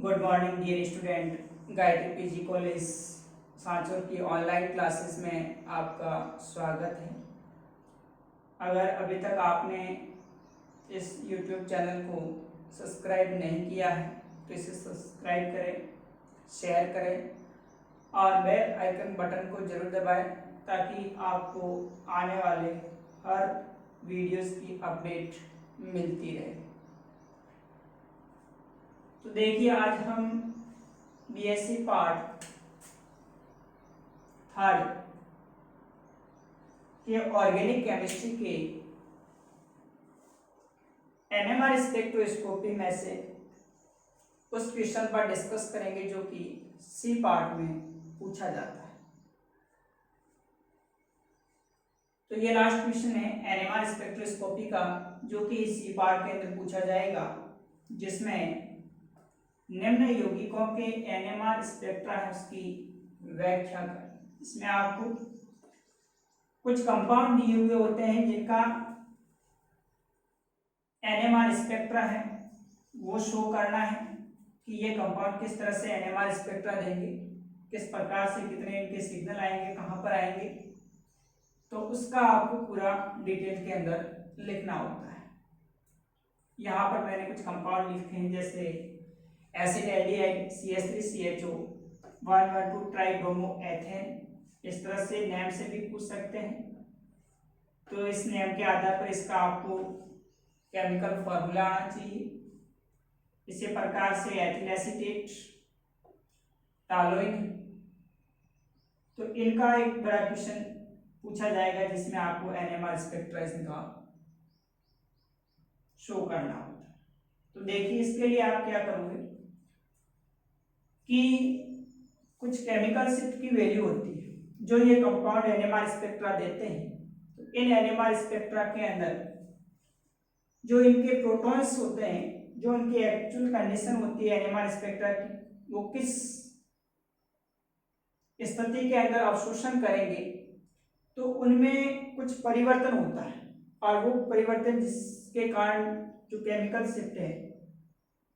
Good morning dear student. Gayatri PG college Sanchore की online classes में आपका स्वागत है। अगर अभी तक आपने इस यूट्यूब चैनल को सब्सक्राइब नहीं किया है तो इसे सब्सक्राइब करें, शेयर करें और बेल आइकन बटन को जरूर दबाएं ताकि आपको आने वाले हर वीडियोस की अपडेट मिलती रहे। तो देखिए, आज हम बीएससी पार्ट थर्ड के ऑर्गेनिक केमिस्ट्री के एनएमआर स्पेक्ट्रोस्कोपी में से उस क्वेश्चन पर डिस्कस करेंगे जो कि सी पार्ट में पूछा जाता है। तो ये लास्ट क्वेश्चन है एनएमआर स्पेक्ट्रोस्कोपी का, जो कि सी पार्ट के अंदर पूछा जाएगा, जिसमें निम्न यौगिकों के एनएमआर स्पेक्ट्रा है उसकी व्याख्या करें। इसमें आपको कुछ कंपाउंड दिए हुए होते हैं जिनका एनएमआर स्पेक्ट्रा है वो शो करना है कि ये कंपाउंड किस तरह से एनएमआर स्पेक्ट्रा देंगे, किस प्रकार से, कितने इनके सिग्नल आएंगे, कहाँ पर आएंगे, तो उसका आपको पूरा डिटेल के अंदर लिखना होता है। यहाँ पर मैंने कुछ कंपाउंड लिखे हैं, जैसे एसिड एल्डिहाइड CH3CHO 112 ट्राइब्रोमोएथेन। इस तरह से नेम से भी पूछ सकते हैं, तो इस नेम के आधार पर इसका आपको केमिकल फॉर्मूला आना चाहिए। इसी प्रकार से एथिल एसीटेट, टालोइन, तो इनका एक बड़ा क्वेश्चन पूछा जाएगा जिसमें आपको एनएमआर स्पेक्ट्रा इनका शो करना होता है। तो देखिए, इसके लिए आप क्या करोगे कि कुछ केमिकल शिफ्ट की वैल्यू होती है जो ये कंपाउंड एनएमआर स्पेक्ट्रा देते हैं। तो इन एनएमआर स्पेक्ट्रा के अंदर जो इनके प्रोटॉन्स होते हैं, जो उनकी एक्चुअल कंडीशन होती है एनएमआर स्पेक्ट्रा की, वो किस स्थिति के अंदर अवशोषण करेंगे, तो उनमें कुछ परिवर्तन होता है और वो परिवर्तन जिसके कारण जो केमिकल शिफ्ट है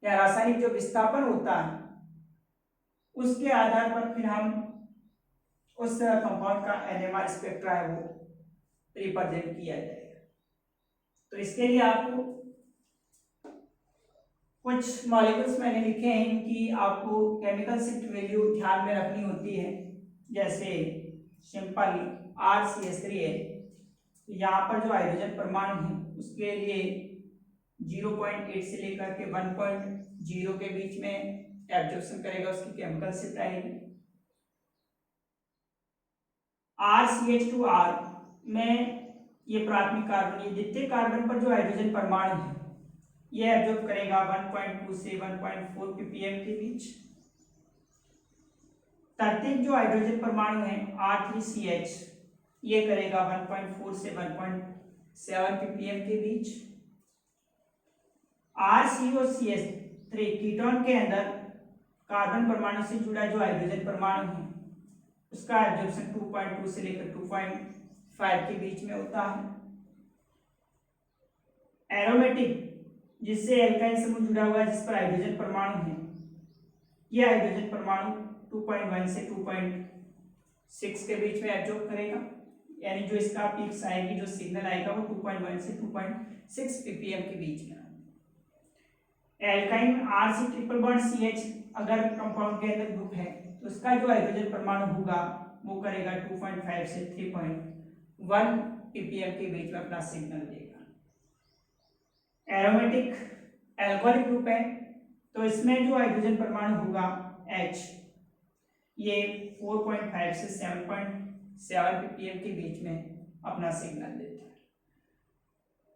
या रासायनिक जो विस्थापन होता है उसके आधार पर फिर हम उस कंपाउंड का एनएमआर स्पेक्ट्रा है वो रिप्रेजेंट किया जाएगा। तो इसके लिए आपको कुछ मॉलिक्यूल्स मैंने लिखे हैं कि आपको केमिकल शिफ्ट वैल्यू ध्यान में रखनी होती है। जैसे सिंपल RCH3 है, तो यहाँ पर जो हाइड्रोजन परमाणु है उसके लिए 0.8 से लेकर के 1.0 के बीच में एब्जॉर्प्शन करेगा, उसकी केमिकल शिफ्ट आएगी। RCH2R में ये प्राथमिक कार्बन, ये द्वितीय कार्बन पर जो हाइड्रोजन परमाणु है ये एब्जॉर्ब करेगा 1.2 से 1.4 ppm के बीच। तृतीयक जो हाइड्रोजन परमाणु है R3CH ये करेगा 1.4 से 1.7 ppm के बीच। RCOCH3 कीटोन के अंदर कार्बन परमाणु से जुड़ा जो हाइड्रोजन परमाणु है उसका एब्जॉर्प्शन 2.2 से लेकर 2.5 के बीच में होता है। एरोमेटिक जिससे एल्काइल समूह जुड़ा हुआ है, जिस पर हाइड्रोजन परमाणु है, यह हाइड्रोजन परमाणु 2.1 से 2.6 के बीच में एब्जॉर्ब करेगा, यानी जो इसका पीक्स आएगी, जो सिग्नल आएगा वो 2.1 से 2.6 ppm के बीच में। Alkyne RC triple bond CH अगर कंपाउंड के अंदर ग्रुप है तो उसका जो हाइड्रोजन परमाणु होगा वो करेगा 2.5 से 3.1 ppm के बीच में अपना सिग्नल देगा। एरोमेटिक एल्कोहलिक ग्रुप है, तो इसमें जो हाइड्रोजन परमाणु होगा H ये 4.5 से 7.7 ppm के बीच में अपना सिग्नल देता है।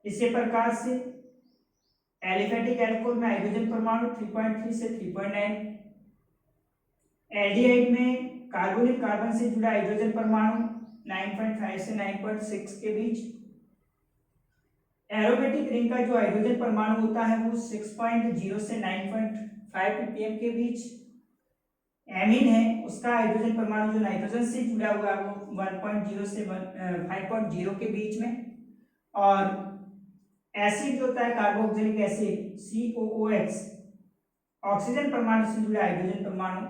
इसी प्रकार से एलिफेटिक एल्कोहल में हाइड्रोजन परमाणु 3.3 से 3.9। एल्डिहाइड में कार्बोनिल कार्बन से जुड़ा हाइड्रोजन परमाणु 9.5 से 9.6 के बीच। एरोमेटिक रिंग का जो हाइड्रोजन परमाणु होता है वो 6.0 से 9.5 ppm के बीच। एमीन है, उसका हाइड्रोजन परमाणु जो नाइट्रोजन से जुड़ा हुआ है वो 1.0 से 5.0 के बीच में। और एसिड जो होता है कार्बोक्सिलिक एसिड COOH ऑक्सीजन परमाणु से जुड़े हाइड्रोजन परमाणु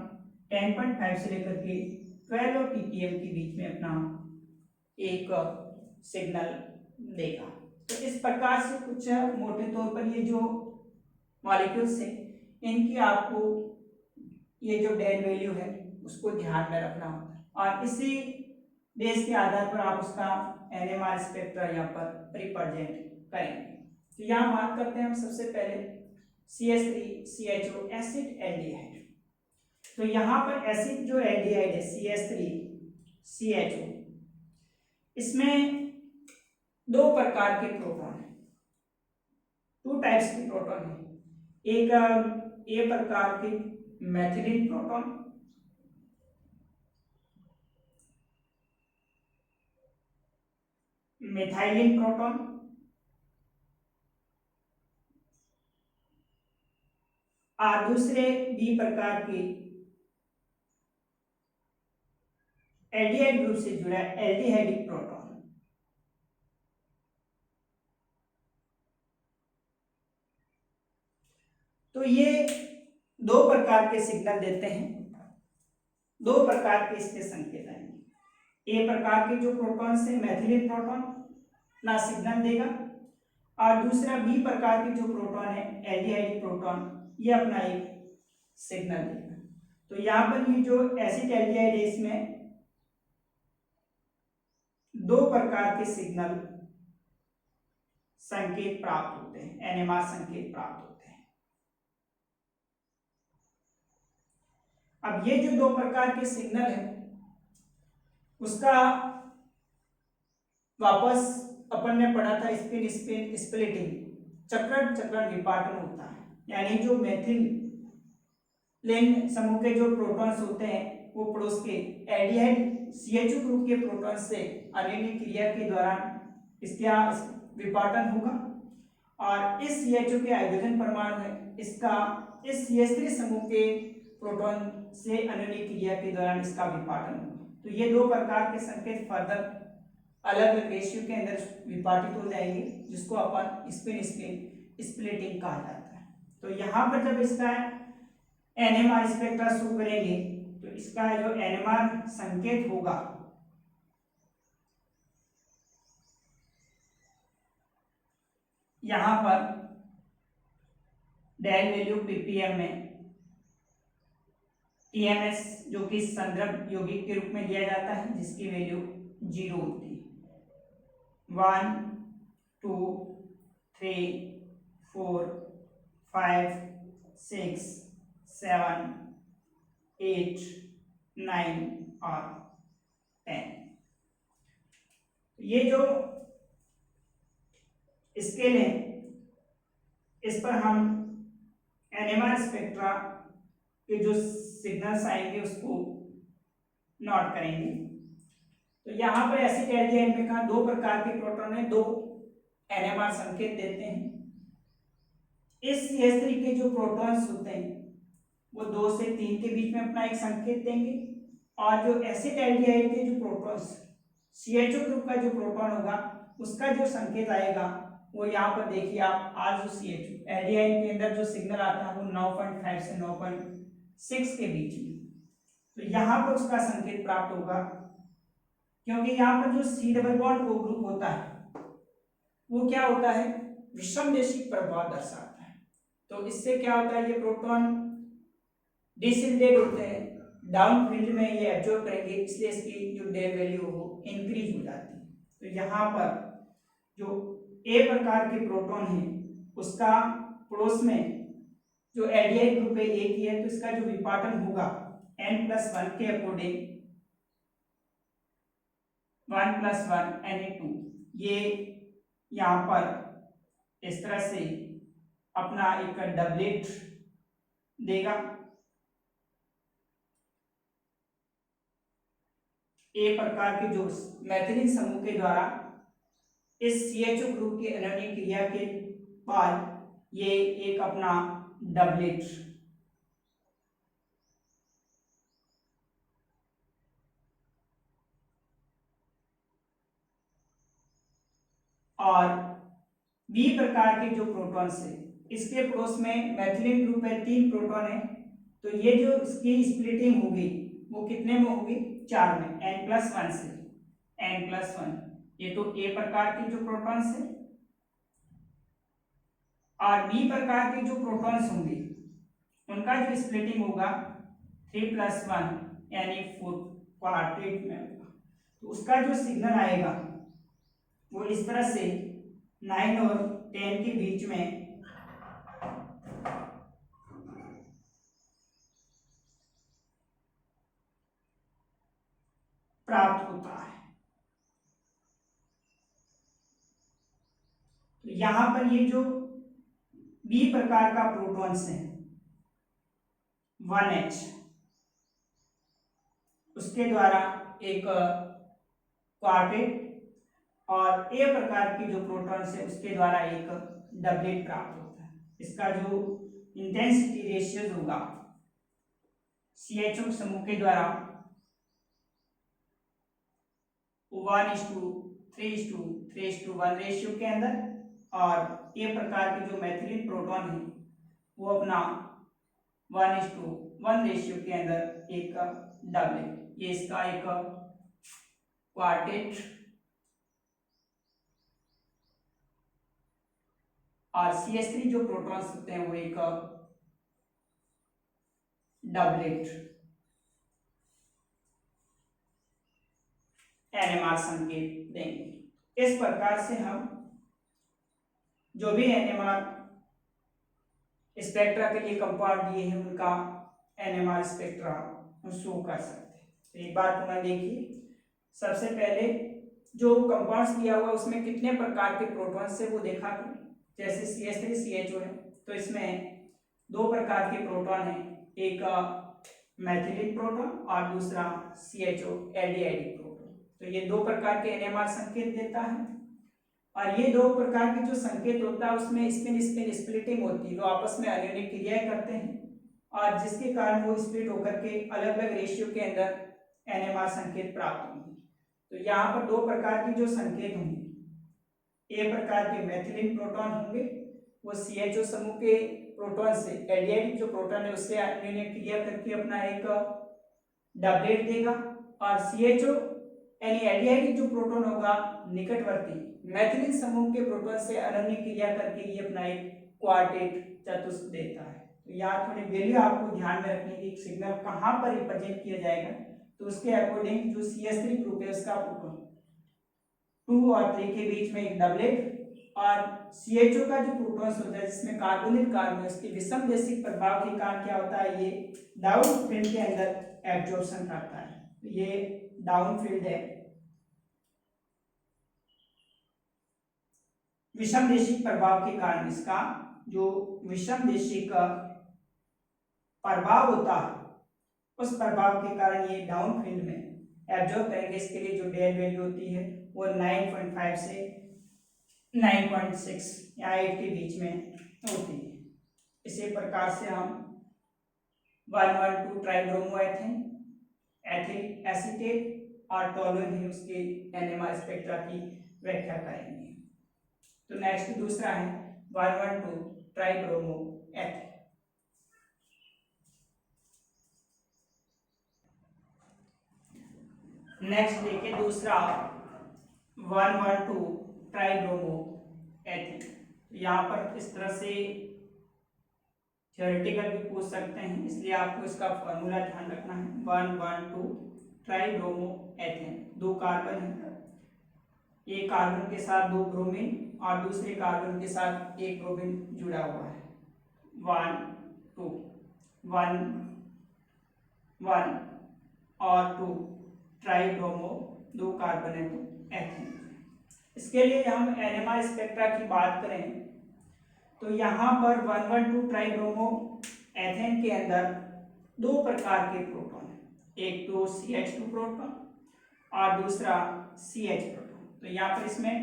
10.5 से लेकर के 12 ppm के बीच में अपना एक सिग्नल देगा। तो इस प्रकार से कुछ मोटे तौर पर ये जो मॉलिक्यूल्स है इनकी आपको ये जो डेल वैल्यू है उसको ध्यान में रखना होता है और इसी बेस के आधार पर आप उसका एनएमआर स्पेक्ट्रा यहाँ पर रिप्रेजेंट करेंगे। तो यहाँ बात करते हैं हम सबसे पहले CH3CHO एसिड एल्डिहाइड। तो यहाँ पर एसिड जो एल्डिहाइड है CH3CHO, इसमें दो प्रकार के प्रोटॉन है, टू टाइप्स के प्रोटॉन है। एक ए प्रकार के मैथिलीन प्रोटॉन, मिथाइलिन प्रोटॉन, और दूसरे बी प्रकार के एल्डिहाइड ग्रुप से जुड़ा एल्डिहाइडिक प्रोटॉन। तो ये दो प्रकार के सिग्नल देते हैं, दो प्रकार के इसके संकेत आएंगे। ए प्रकार के जो प्रोटॉन से मैथिलीन प्रोटॉन ना सिग्नल देगा और दूसरा बी प्रकार के जो प्रोटॉन है एल्डिहाइडिक प्रोटॉन, ये अपना एक सिग्नल देगा। तो यहाँ पर ये जो एसिड एल्डिहाइड है इसमें दो प्रकार के सिग्नल संकेत प्राप्त होते हैं, एनएमआर संकेत प्राप्त होते हैं। अब ये जो दो प्रकार के सिग्नल है उसका वापस अपन ने पढ़ा था स्पिन स्पिन स्प्लिटिंग, चक्रण चक्रण विपाटन होता है। यानी जो मेथिल लेन समूह के जो प्रोटॉन्स होते हैं वो पड़ोस के एल्डिहाइड CHO ग्रुप के प्रोटॉन से अनियनिक क्रिया के दौरान इसका विपाटन होगा और इस CHO के हाइड्रोजन परमाणु है इसका इस CH3 समूह के प्रोटॉन से अनियनिक क्रिया के दौरान इसका विपाटन होगा। तो ये दो प्रकार के संकेत फर्दर अलग अलग रेशियो के अंदर विपाटित हो जाएंगे, जिसको अपन स्पिन स्पिन स्प्लिटिंग कहा जाता है। तो यहाँ पर जब इसका एनएमआर स्पेक्ट्रा शो करेंगे तो इसका जो एनएमआर संकेत होगा यहाँ पर डेल वैल्यू ppm में TMS जो कि संदर्भ यौगिक के रूप में लिया जाता है जिसकी वैल्यू 0 होती है। 1 2 3 4 5 6 7 8 9 और 10। ये जो स्केल है इस पर हम एनएमआर स्पेक्ट्रा के जो सिग्नल्स आएंगे उसको नोट करेंगे। तो यहाँ पर एसिड एल्डिहाइड में कहा दो प्रकार के प्रोटॉन है, दो एनएमआर संकेत देते हैं। इस CH3 के जो प्रोटॉन्स होते हैं वो 2 से 3 के बीच में अपना एक संकेत देंगे और जो एसिड एल्डिहाइड के जो प्रोटॉन्स CHO ग्रुप का जो प्रोटॉन होगा उसका जो संकेत आएगा वो यहाँ पर देखिए आप, आज जो CHO एल्डिहाइड के अंदर जो सिग्नल आता है वो 9.5 से 9.6 के बीच में। तो यहाँ पर उसका संकेत प्राप्त होगा क्योंकि यहाँ पर जो C double bond O group होता है वो क्या होता है, विषमदेशीय प्रभाव दर्शाता है। तो इससे क्या होता है, ये प्रोटॉन डिसिल्टेड होते हैं, डाउन फील्ड में ये एब्जॉर्ब करेंगे, इसलिए इसकी जो डेल वैल्यू हो इंक्रीज हो जाती है। तो यहाँ पर जो ए प्रकार के प्रोटॉन है उसका पड़ोस में जो एल्डिहाइड ग्रुप है ए की है तो इसका जो विपाटन होगा n+1 के अकॉर्डिंग 1+1 Na2, ये यहाँ पर इस तरह से अपना एक डबलेट देगा। ए प्रकार के जो मैथिलीन समूह के द्वारा इस CHO ग्रुप की अनियनिक क्रिया के बाद ये एक अपना डबलेट और बी प्रकार के जो प्रोटॉन्स है इसके पड़ोस में मैथिलीन ग्रुप है, 3 प्रोटॉन है, तो ये जो इसकी स्प्लिटिंग होगी वो कितने में होगी, 4 में, n+1 से, n+1। ये तो ए प्रकार के जो प्रोटॉन्स है, और बी प्रकार के जो प्रोटॉन्स होंगे उनका जो स्प्लिटिंग होगा 3+1 यानी 4 क्वार्टेट में होगा। तो उसका जो सिग्नल आएगा वो इस तरह से 9 और 10 के बीच में प्राप्त होता है। तो यहां पर ये जो बी प्रकार का प्रोटॉन्स है 1H, उसके द्वारा एक क्वार्टेट, और ए प्रकार की जो प्रोटॉन्स है उसके द्वारा एक डबलेट प्राप्त होता है। इसका जो इंटेंसिटी रेशियोज होगा CHO समूह के द्वारा 1:3:3:1 रेशियो के अंदर, और ए प्रकार के जो मैथिलीन प्रोटॉन है वो अपना 1:1 रेशियो के अंदर एक डबलेट, ये इसका एक क्वार्टेट, और CH3 जो प्रोटॉन्स होते हैं वो एक डबलेट NMR संकेत देंगे। इस प्रकार से हम जो भी NMR स्पेक्ट्रा के लिए कंपाउंड दिए हैं उनका NMR स्पेक्ट्रा शो कर सकते हैं। तो एक बार पुनः देखिए, सबसे पहले जो कंपाउंड्स दिया हुआ उसमें कितने प्रकार के प्रोटॉन्स है वो देखा करें। जैसे CH3 CHO है तो इसमें 2 प्रकार के प्रोटॉन है, एक मैथिलीन प्रोटॉन और दूसरा CHO एल्डिहाइडिक प्रोटॉन। तो ये 2 प्रकार के NMR संकेत देता है, और ये 2 प्रकार के जो संकेत होता है उसमें स्पिन स्पिन स्प्लिटिंग होती है, वो आपस में आयोनिक क्रियाएं करते हैं, और जिसके कारण वो स्प्लिट होकर के अलग अलग रेशियो के अंदर NMR संकेत प्राप्त होंगे। तो यहाँ पर 2 प्रकार के जो संकेत होंगे, ए प्रकार के मैथिलीन प्रोटॉन होंगे, वो CHO समूह के प्रोटॉन से एल्डिहाइड जो प्रोटॉन है उससे आयोनिक क्रिया करके अपना एक डबलेट देगा, और CHO यानी एल्डिहाइड जो प्रोटॉन होगा निकटवर्ती मैथिलीन समूह के प्रोटॉन से अनन्य क्रिया करके ये अपना एक क्वार्टेट चतुष्क देता है। तो यहाँ थोड़ी वैल्यू आपको ध्यान में रखनी है, सिग्नल कहाँ पर रिप्रेजेंट किया जाएगा, तो उसके अकॉर्डिंग जो CH3 ग्रुप है उसका 2 और 3 के बीच में एक डबलेट, और CHO का जो प्रोटॉन्स होता है जिसमें कार्बोनिल कार्बन है उसके विषम देशिक प्रभाव के कारण क्या होता है, ये डाउन फील्ड के अंदर एब्जॉर्प्शन करता है। तो ये डाउन फील्ड है, विषम देशिक प्रभाव के कारण इसका जो विषम देशिक प्रभाव होता है उस प्रभाव के कारण ये डाउन फील्ड में एब्जॉर्ब करेंगे। इसके लिए जो डेल वैल्यू होती है वो 9.5 से 9.6 या 8 के बीच में होती है। इसी प्रकार से हम 1,1,2 ट्राइब्रोमोएथेन, एथिल एसीटेट और टोलुइन है उसके NMR स्पेक्ट्रा की व्याख्या करेंगे। तो नेक्स्ट दूसरा है 1,1,2 ट्राइब्रोमोएथेन। नेक्स्ट देखिए दूसरा 1,1,2 ट्राइब्रोमोएथेन। यहाँ पर इस तरह से थ्योरेटिकल भी पूछ सकते हैं, इसलिए आपको इसका फॉर्मूला ध्यान रखना है। 1,1,2 ट्राइब्रोमोएथेन, 2 कार्बन है, एक कार्बन के साथ 2 ब्रोमीन और दूसरे कार्बन के साथ एक ब्रोमीन जुड़ा हुआ है। 1 2 1 1 और 2 ट्राइब्रोमो, 2 कार्बन है तो एथेन। इसके लिए हम NMR स्पेक्ट्रा की बात करें तो यहाँ पर 1,1,2 ट्राइब्रोमो एथेन के अंदर 2 प्रकार के प्रोटॉन है, एक तो CH2 प्रोटॉन और दूसरा CH प्रोटॉन। तो यहाँ पर इसमें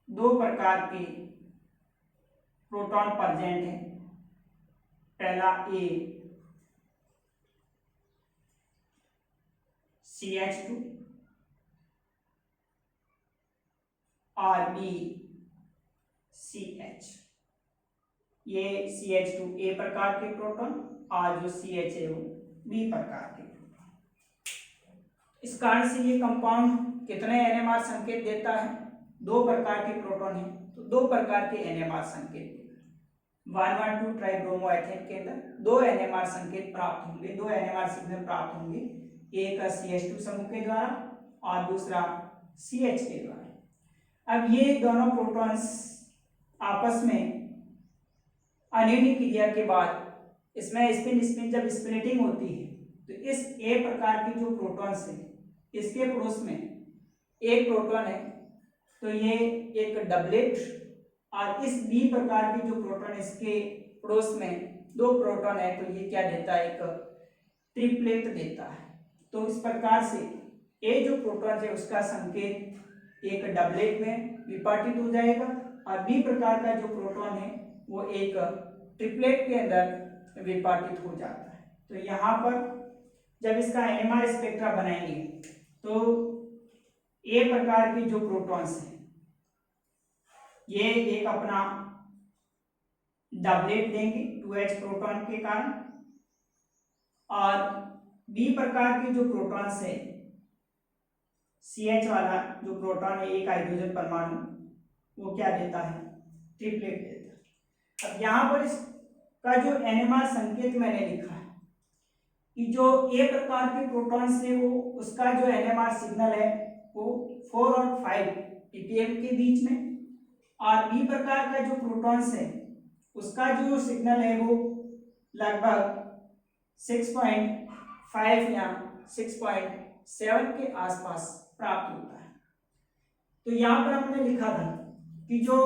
2 प्रकार के प्रोटॉन प्रेजेंट है। पहला A CH2 और B CH। ये CH2 ए प्रकार के प्रोटॉन और जो CH है वो बी प्रकार के प्रोटॉन। इस कारण से ये कंपाउंड कितने NMR संकेत देता है? दो प्रकार के प्रोटॉन है तो दो प्रकार के NMR संकेत देगा। 112 ट्राइब्रोमोएथेन के अंदर दो NMR संकेत प्राप्त होंगे, दो NMR सिग्नल प्राप्त होंगे, एक CH2 समूह के द्वारा और दूसरा CH के द्वारा। अब ये दोनों प्रोटॉन्स आपस में अनयोनिक क्रिया के बाद इसमें स्पिन जब स्प्लिटिंग होती है तो इस ए प्रकार के जो प्रोटॉन्स है इसके पड़ोस में एक प्रोटॉन है तो ये एक डबलेट, और इस बी प्रकार के जो प्रोटॉन इसके पड़ोस में दो प्रोटॉन है तो ये क्या देता है? एक ट्रिपलेट देता है। तो इस प्रकार से ए जो प्रोटॉन है उसका संकेत एक डबलेट में विपाटित हो जाएगा और बी प्रकार का जो प्रोटॉन है वो एक ट्रिपलेट के अंदर विपाटित हो जाता है। तो यहाँ पर जब इसका NMR स्पेक्ट्रा बनाएंगे तो ए प्रकार के जो प्रोटॉन्स हैं ये एक अपना डबलेट देंगे 2H प्रोटॉन के कारण, और बी प्रकार के जो प्रोटॉन्स है CH वाला जो प्रोटॉन है एक हाइड्रोजन परमाणु वो क्या देता है? ट्रिपलेट देता है। अब यहाँ पर इसका जो NMR संकेत मैंने लिखा है कि जो ए प्रकार के प्रोटॉन से वो उसका जो NMR सिग्नल है वो 4 और 5 ppm के बीच में, और बी प्रकार का जो प्रोटॉन्स है उसका जो सिग्नल है वो लगभग 6.5 या 6.7 के आसपास प्राप्त होता है। तो यहाँ पर हमने लिखा था कि जो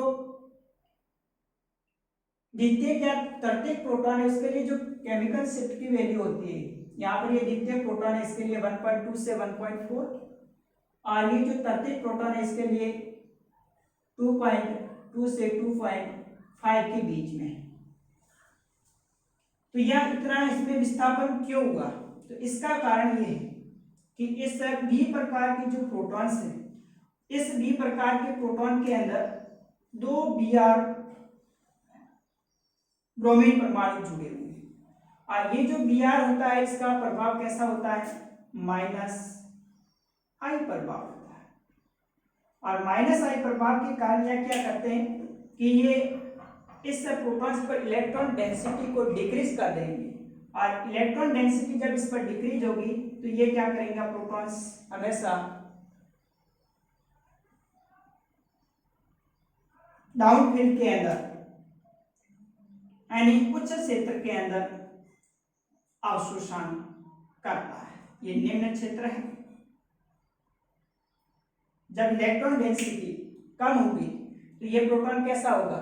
द्वितीयक या तृतीयक प्रोटॉन है उसके लिए जो केमिकल शिफ्ट की वैल्यू होती है, यहाँ पर ये द्वितीयक प्रोटॉन है इसके लिए 1.2 से 1.4, और ये जो तृतीयक प्रोटॉन है इसके लिए 2.2 से 2.5 के बीच में। तो यह इतना इसमें विस्थापन क्यों हुआ? तो इसका कारण ये है कि इस बी प्रकार के जो प्रोटॉन्स है इस बी प्रकार के प्रोटॉन के अंदर दो Br ब्रोमीन परमाणु जुड़े हुए हैं, और ये जो Br होता है इसका प्रभाव कैसा होता है? माइनस आई प्रभाव होता है, और माइनस आई प्रभाव के कारण यह क्या करते हैं कि ये इस प्रोटॉन्स पर इलेक्ट्रॉन डेंसिटी को डिक्रीज कर देंगे, और इलेक्ट्रॉन डेंसिटी जब इस पर डिक्रीज होगी तो ये क्या करेंगे? प्रोटॉन्स हमेशा डाउन फील्ड के अंदर यानी उच्च क्षेत्र के अंदर अवशोषण करता है। ये निम्न क्षेत्र है। जब इलेक्ट्रॉन डेंसिटी कम होगी तो ये प्रोटॉन कैसा होगा?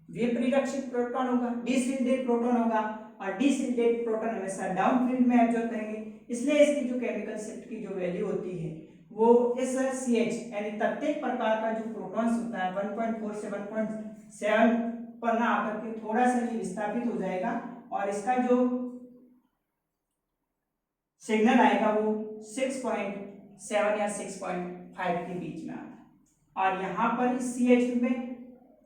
विपरिलक्षित प्रोटॉन होगा, डिसिल्डेड प्रोटॉन होगा, और डिसिल्डेड प्रोटॉन हमेशा डाउन फील्ड में एब्जॉर्ब करेंगे, इसलिए इसकी जो केमिकल शिफ्ट की जो वैल्यू होती है वो इस CH यानी प्रत्येक प्रकार का जो प्रोटॉन्स होता है 1.4 से 1.7 पर ना आकर के थोड़ा सा ये विस्थापित हो जाएगा, और इसका जो सिग्नल आएगा वो 6.7 या 6.5 के बीच में आता है। और यहाँ पर इस CH2 में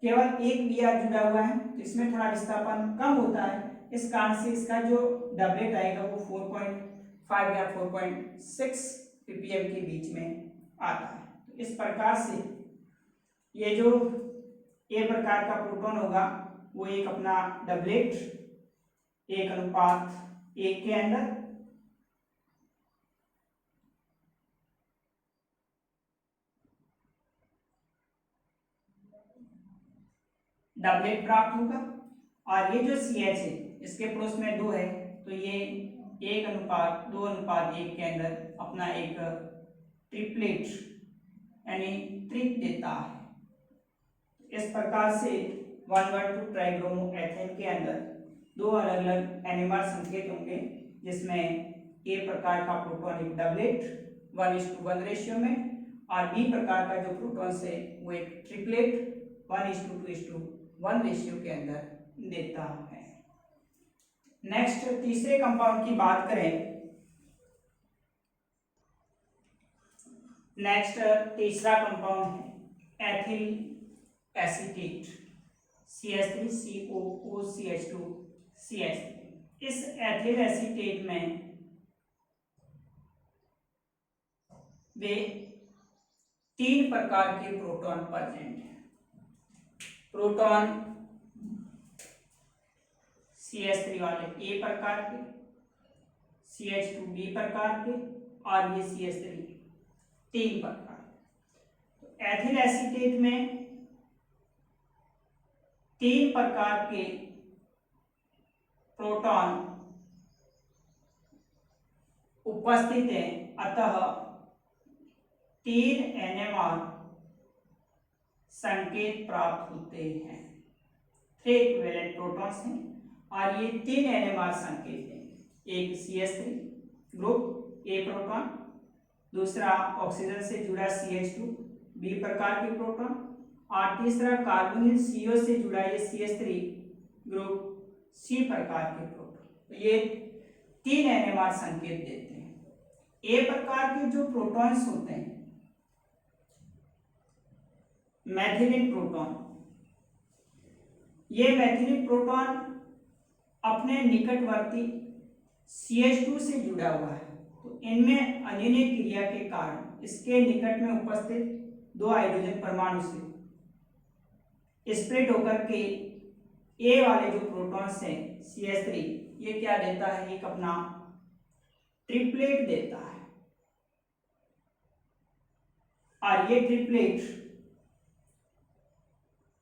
केवल एक Br जुड़ा हुआ है तो इसमें थोड़ा विस्थापन कम होता है, इस कारण से इसका जो डबलेट आएगा वो 4.5 या 4.6 ppm के बीच में आता है। तो इस प्रकार से ये जो ए प्रकार का प्रोटॉन होगा वो एक अपना डबलेट 1:1 के अंदर डबलेट प्राप्त होगा, और ये जो CH है इसके पड़ोस में 2 है तो ये 1:2:1 के अंदर अपना एक ट्रिपलेट यानी ट्रिप देता है। इस प्रकार से 112 ट्राइब्रोमोएथेन के अंदर दो अलग अलग NMR संकेत होंगे, जिसमें ए प्रकार का प्रोटॉन एक डबलेट 1:1 रेशियो में, और बी प्रकार का जो प्रोटॉन है वो एक ट्रिपलेट 1:2:1 रेशियो के अंदर देता है। नेक्स्ट तीसरे कंपाउंड की बात करें। नेक्स्ट तीसरा कंपाउंड है ethyl acetate CH3 COO CH2 CH3। इस एथिल एसीटेट में वे 3 प्रकार के प्रोटॉन प्रेजेंट हैं। प्रोटॉन CH3 वाले A प्रकार के, CH2 B प्रकार के और ये CH3 3 प्रकार। तो एथिल एसीटेट में 3 प्रकार के प्रोटॉन उपस्थित हैं, अतः 3 NMR संकेत प्राप्त होते हैं। 3 इक्विवेलेंट प्रोटॉन्स हैं और ये 3 NMR संकेत देंगे। एक CH3 ग्रुप A प्रोटॉन, दूसरा ऑक्सीजन से जुड़ा CH2 B प्रकार के प्रोटॉन और तीसरा कार्बोनिल CO से जुड़ा ये CH3 ग्रुप C प्रकार के प्रोटॉन। तो ये 3 NMR संकेत देते हैं। A प्रकार के जो प्रोटॉन्स होते हैं, मैथिलीन प्रोटॉन, ये मैथिलीन प्रोटॉन अपने निकटवर्ती CH2 से जुड़ा हुआ है। तो इनमें अन्योन्य क्रिया के कारण इसके निकट में उपस्थित 2 हाइड्रोजन परमाणु से स्प्लिट होकर के A वाले जो प्रोटॉन्स हैं CH3, ये क्या देता है, एक अपना ट्रिपलेट देता है और ये ट्रिपलेट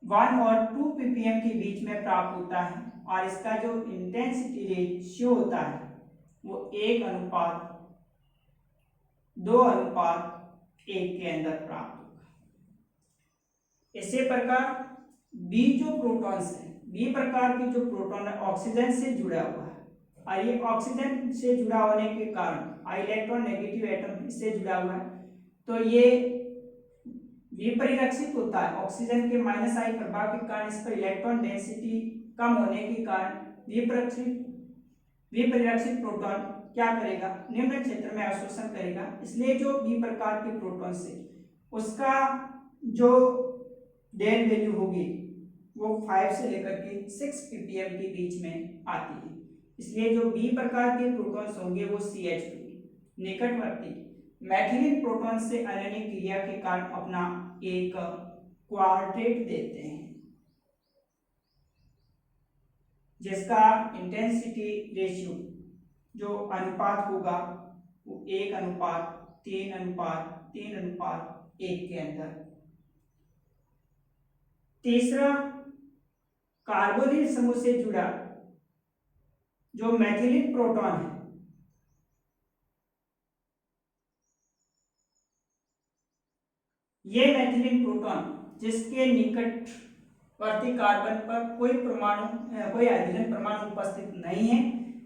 1 और 2 ppm के बीच में प्राप्त होता है और इसका जो इंटेंसिटी रेशियो होता है वो 1:2:1 के अंदर प्राप्त होगा। इसी प्रकार B जो प्रोटॉन्स है, B प्रकार के जो प्रोटॉन है ऑक्सीजन से जुड़ा हुआ है और ये ऑक्सीजन से जुड़ा होने के कारण इलेक्ट्रॉन नेगेटिव एटम इससे जुड़ा हुआ है, तो ये विपरिलक्षित होता है। ऑक्सीजन के -I प्रभाव के कारण इस पर इलेक्ट्रॉन डेंसिटी कम होने के कारण विपरिलक्षित प्रोटॉन क्या करेगा, निम्न क्षेत्र में अवशोषण करेगा। इसलिए जो B प्रकार के प्रोटॉन से उसका जो डेल वैल्यू होगी वो 5 से लेकर के 6 ppm के बीच में आती है। इसलिए जो B प्रकार के प्रोटॉन्स होंगे वो CH2 निकटवर्ती मैथिलीन प्रोटॉन से अन्योन्य क्रिया के कारण अपना एक क्वार्टेट देते हैं, जिसका इंटेंसिटी रेशियो जो अनुपात होगा वो 1:3:3:3:1 के अंदर। तीसरा, कार्बोनिल समूह से जुड़ा जो मैथिलीन प्रोटॉन है, ये मैथिलीन प्रोटॉन जिसके निकटवर्ती कार्बन पर कोई हाइड्रोजन परमाणु उपस्थित नहीं है,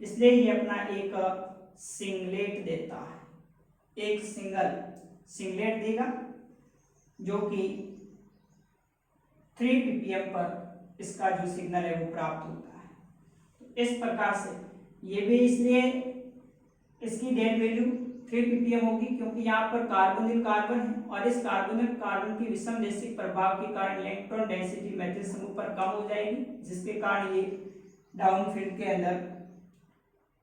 इसलिए ये अपना एक सिंगलेट देता है, एक सिंगलेट देगा जो कि 3 ppm पर इसका जो सिग्नल है वो प्राप्त होता है। तो इस प्रकार से ये भी इसलिए इसकी डेड वैल्यू 3 ppm होगी क्योंकि यहाँ पर कार्बोनिल कार्बन है और इस कार्बोनिल कार्बन की विषमदैशिक प्रभाव के कारण इलेक्ट्रॉन डेंसिटी मैथिल समूह पर कम हो जाएगी, जिसके कारण ये डाउनफील्ड के अंदर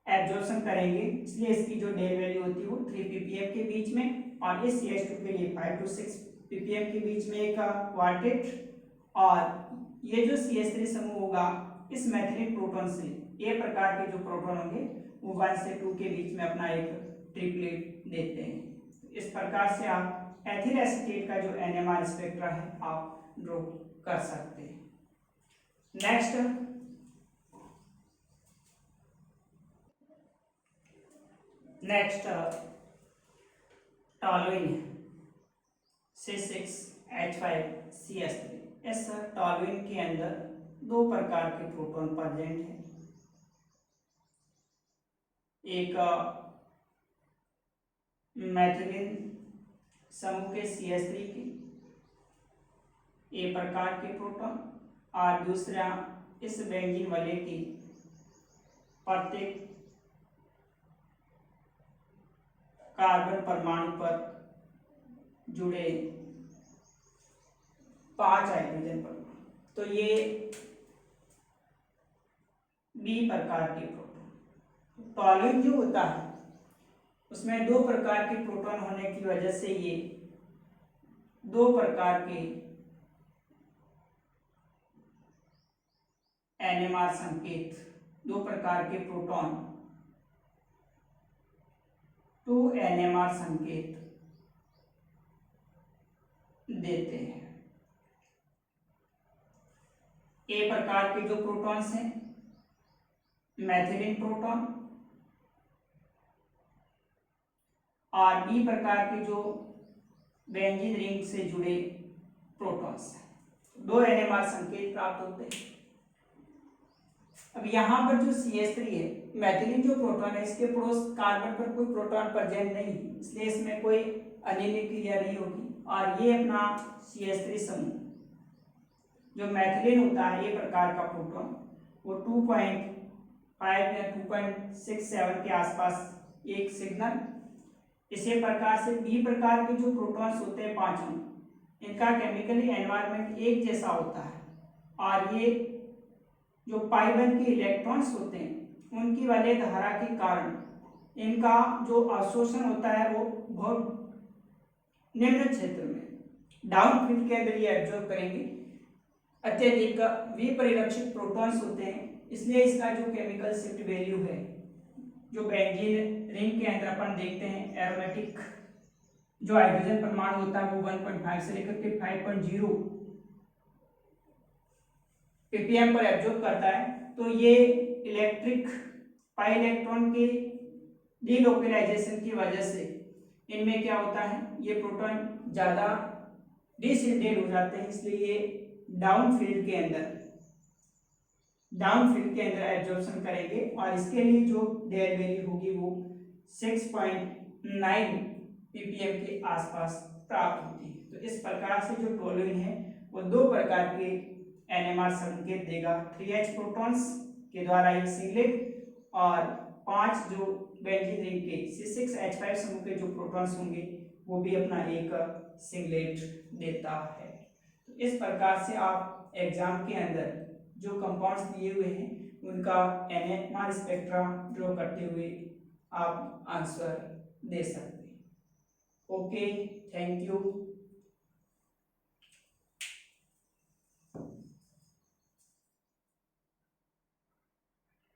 एब्जॉर्प्शन करेंगे। इसलिए इसकी जो डेड वैल्यू होती है वो 3 ppm के बीच में और इस CH2 के लिए 5 to 6 ppm के बीच में एक क्वार्टेट। और ये जो CH3 समूह होगा इस मैथिलीन प्रोटॉन से A प्रकार के जो प्रोटॉन होंगे वो 1 से 2 के बीच में अपना एक ट्रिपलेट देते हैं। इस प्रकार से आप एथिल एसीटेट का जो NMR स्पेक्ट्रा है आप ड्रॉ कर सकते हैं। Next toluene C6H5CH3। इस टॉलुइन के अंदर 2 प्रकार के प्रोटॉन प्रेजेंट हैं, एक मैथिलीन समूह के CH3 के A प्रकार के प्रोटॉन और दूसरा इस बेंजीन वाले की प्रत्येक कार्बन परमाणु पर जुड़े 5 हाइड्रोजन परमाणु। तो ये बी प्रकार के प्रोटॉन। टॉलुइन जो होता है उसमें दो प्रकार के प्रोटॉन होने की वजह से ये दो प्रकार के एनएमआर संकेत, दो प्रकार के प्रोटॉन 2 एनएमआर संकेत देते हैं। ए प्रकार के जो प्रोटॉन्स हैं मैथिलीन प्रोटॉन, और बी प्रकार के जो बेंजीन रिंग से जुड़े प्रोटॉन्स हैं, 2 एनएमआर संकेत प्राप्त होते हैं। अब यहाँ पर जो CH3 है, मैथिलीन जो प्रोटॉन है, इसके पड़ोस कार्बन पर कोई प्रोटॉन प्रेजेंट नहीं है, इसलिए इसमें कोई अनियनिक क्रिया नहीं होगी। और ये अपना CH3 समूह जो मैथिलीन होता है, ये प्रकार का प्रोटॉन, वो 2.5 या 2.67 के आसपास एक सिग्नल। इसी प्रकार से बी प्रकार के जो प्रोटॉन्स होते हैं पांचों, इनका केमिकली एनवायरनमेंट एक जैसा होता है, और ये जो पाई1 के इलेक्ट्रॉन्स होते हैं उनकी वलय धारा के कारण इनका जो अवशोषण होता है वो बहुत निम्न क्षेत्र में डाउन फील्ड के अंदर ये एब्जॉर्ब करेंगे। अत्यधिक विपरिलक्षित प्रोटॉन्स होते हैं, इसलिए इसका जो केमिकल शिफ्ट वैल्यू है, जो बेंजीन रिंग के अंदर अपन देखते हैं एरोमेटिक जो हाइड्रोजन परमाणु होता है वो 1.5 से लेकर के 5.0 ppm पर एब्जॉर्ब करता है। तो ये इलेक्ट्रिक पाई इलेक्ट्रॉन के डीलोकलाइजेशन की वजह से इनमें क्या होता है, ये प्रोटॉन ज्यादा डिसऑर्डर्ड हो जाते हैं, इसलिए ये डाउन फील्ड के अंदर एब्जॉर्प्शन करेंगे, और इसके लिए जो डेल वैल्यू होगी वो 6.9 ppm के आसपास प्राप्त होती है। तो इस प्रकार से जो टोलुइन है वो दो प्रकार के एनएमआर संकेत देगा, 3H प्रोटॉन्स के द्वारा एक सिंगलेट, और 5 जो बेंजीन रिंग के C6H5 समूह के जो प्रोटॉन्स होंगे वो भी अपना एक सिंगलेट देता है। तो इस प्रकार से आप एग्जाम के अंदर जो कंपाउंड्स दिए हुए हैं उनका एनएमआर स्पेक्ट्रा ड्रॉ करते हुए आप आंसर दे सकते हैं। Okay, thank you.